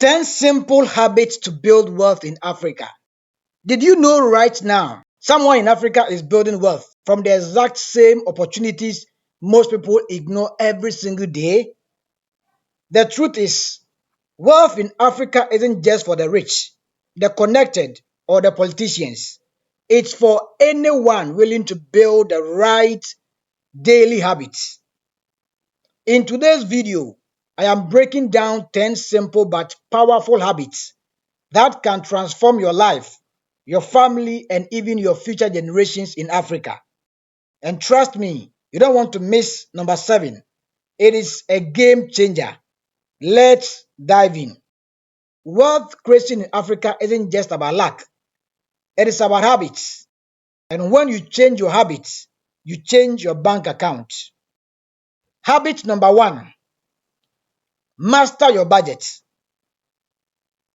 10 simple habits to build wealth in Africa. Did you know right now someone in Africa is building wealth from the exact same opportunities most people ignore every single day? The truth is, wealth in Africa isn't just for the rich, the connected, or the politicians. It's for anyone willing to build the right daily habits. In today's video, I am breaking down 10 simple but powerful habits that can transform your life, your family, and even your future generations in Africa. And trust me, you don't want to miss number 7. It is a game changer. Let's dive in. Wealth creation in Africa isn't just about luck, it is about habits. And when you change your habits, you change your bank account. Habit number 1, master your budget.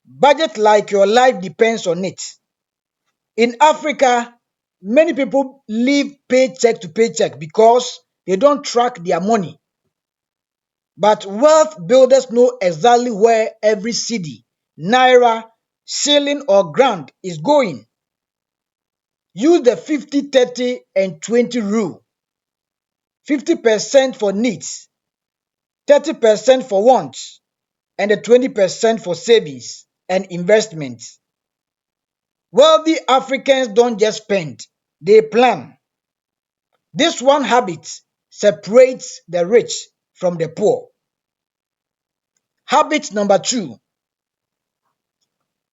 Budget like your life depends on it. In Africa, many people live paycheck to paycheck because they don't track their money. But wealth builders know exactly where every cedi, naira, shilling, or grand is going. Use the 50, 30, and 20 rule. 50% for needs, 30% for wants, and the 20% for savings and investments. Wealthy Africans don't just spend, they plan. This one habit separates the rich from the poor. Habit number 2,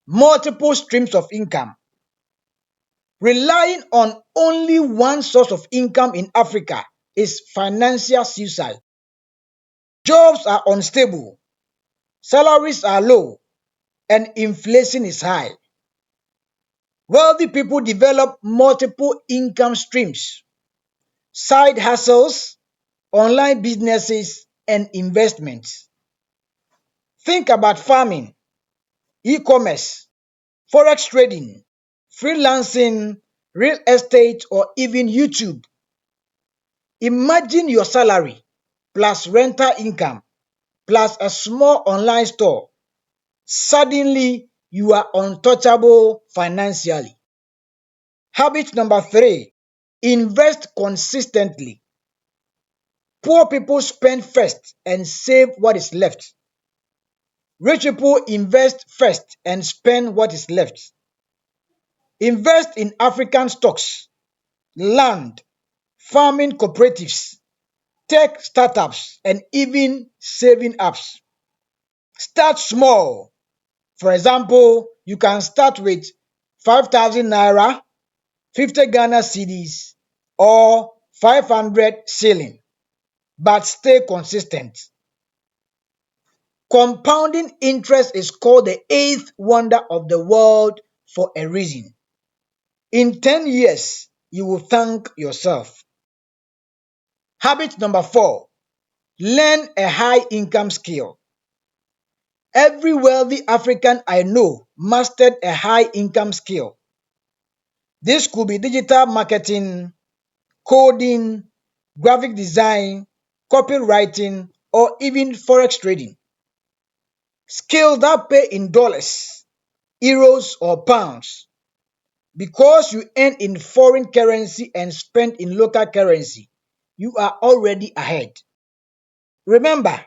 multiple streams of income. Relying on only one source of income in Africa is financial suicide. Jobs are unstable, salaries are low, and inflation is high. Wealthy people develop multiple income streams, side hustles, online businesses, and investments. Think about farming, e-commerce, forex trading, freelancing, real estate, or even YouTube. Imagine your salary plus rental income plus a small online store. Suddenly, you are untouchable financially. Habit number 3, invest consistently. Poor people spend first and save what is left. Rich people invest first and spend what is left. Invest in African stocks, land, farming cooperatives, tech startups, and even saving apps. Start small. For example, you can start with 5,000 naira, 50 Ghana cedis, or 500 shilling, but stay consistent. Compounding interest is called the eighth wonder of the world for a reason. In 10 years, you will thank yourself. Habit number 4, learn a high income skill. Every wealthy African I know mastered a high income skill. This could be digital marketing, coding, graphic design, copywriting, or even forex trading. Skills that pay in dollars, euros, or pounds. Because you earn in foreign currency and spend in local currency, you are already ahead. Remember,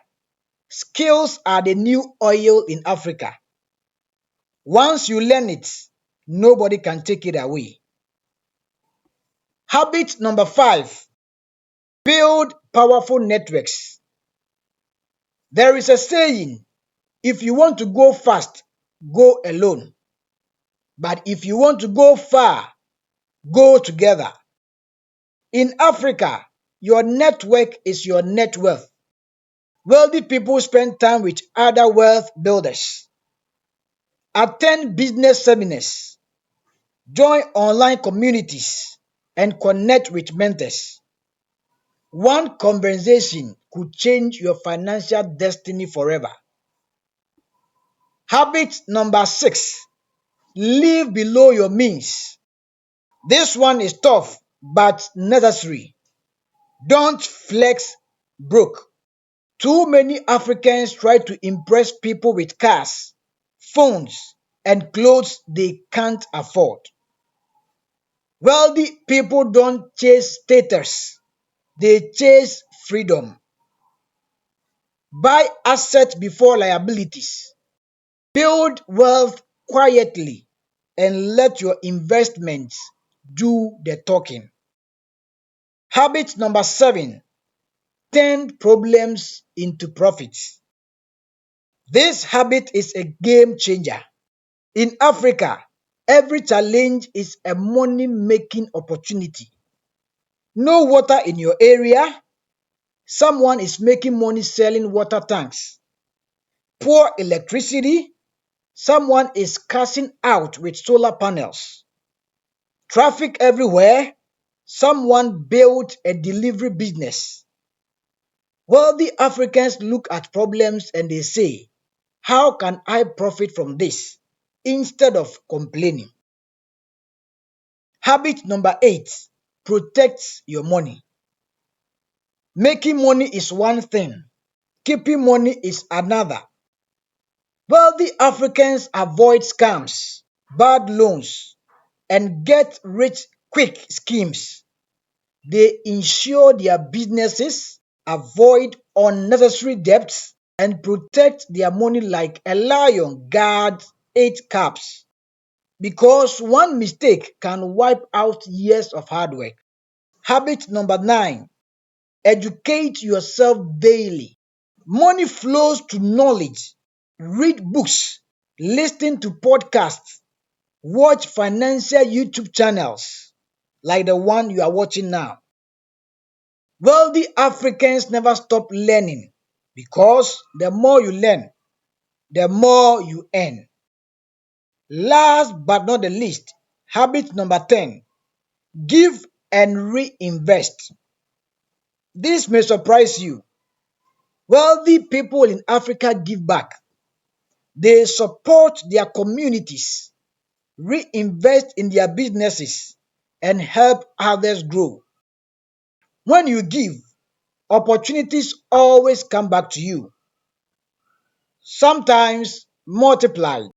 skills are the new oil in Africa. Once you learn it, nobody can take it away. Habit number 5, build powerful networks. There is a saying, if you want to go fast, go alone. But if you want to go far, go together. In Africa, your network is your net worth. Wealthy people spend time with other wealth builders. Attend business seminars, join online communities, and connect with mentors. One conversation could change your financial destiny forever. Habit number 6, live below your means. This one is tough but necessary. Don't flex broke. Too many Africans try to impress people with cars, phones, and clothes they can't afford. Wealthy people don't chase status, they chase freedom. Buy assets before liabilities. Build wealth quietly and let your investments do the talking. Habit number 7, turn problems into profits. This habit is a game changer. In Africa, every challenge is a money making opportunity. No water in your area, someone is making money selling water tanks. Poor electricity, someone is cashing out with solar panels. Traffic everywhere, someone built a delivery business. Wealthy Africans look at problems and they say, how can I profit from this? Instead of complaining. Habit number 8, protect your money. Making money is one thing, keeping money is another. Wealthy Africans avoid scams, bad loans, and get rich quick schemes. They insure their businesses, avoid unnecessary debts, and protect their money like a lion guards its cubs. Because one mistake can wipe out years of hard work. Habit number 9, educate yourself daily. Money flows to knowledge. Read books, listen to podcasts, watch financial YouTube channels like the one you are watching now. Wealthy Africans never stop learning because the more you learn, the more you earn. Last but not the least, habit number 10, give and reinvest. This may surprise you. Wealthy people in Africa give back. They support their communities, reinvest in their businesses, and help others grow. When you give, opportunities always come back to you, sometimes multiplied.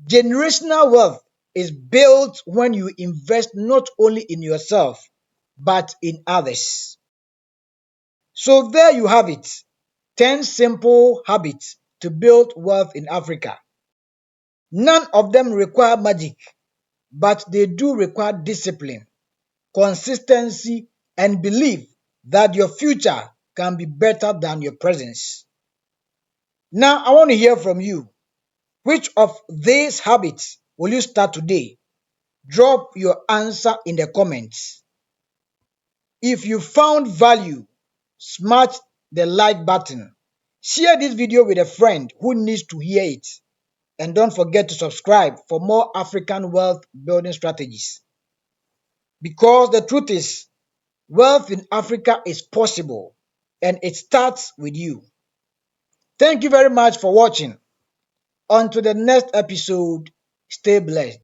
Generational wealth is built when you invest not only in yourself, but in others. So there you have it, 10 simple habits to build wealth in Africa. None of them require magic, but they do require discipline, consistency, and belief that your future can be better than your presence. Now, I want to hear from you. Which of these habits will you start today? Drop your answer in the comments. If you found value, smash the like button. Share this video with a friend who needs to hear it. And don't forget to subscribe for more African wealth building strategies. Because the truth is, wealth in Africa is possible and it starts with you. Thank you very much for watching. On to the next episode. Stay blessed.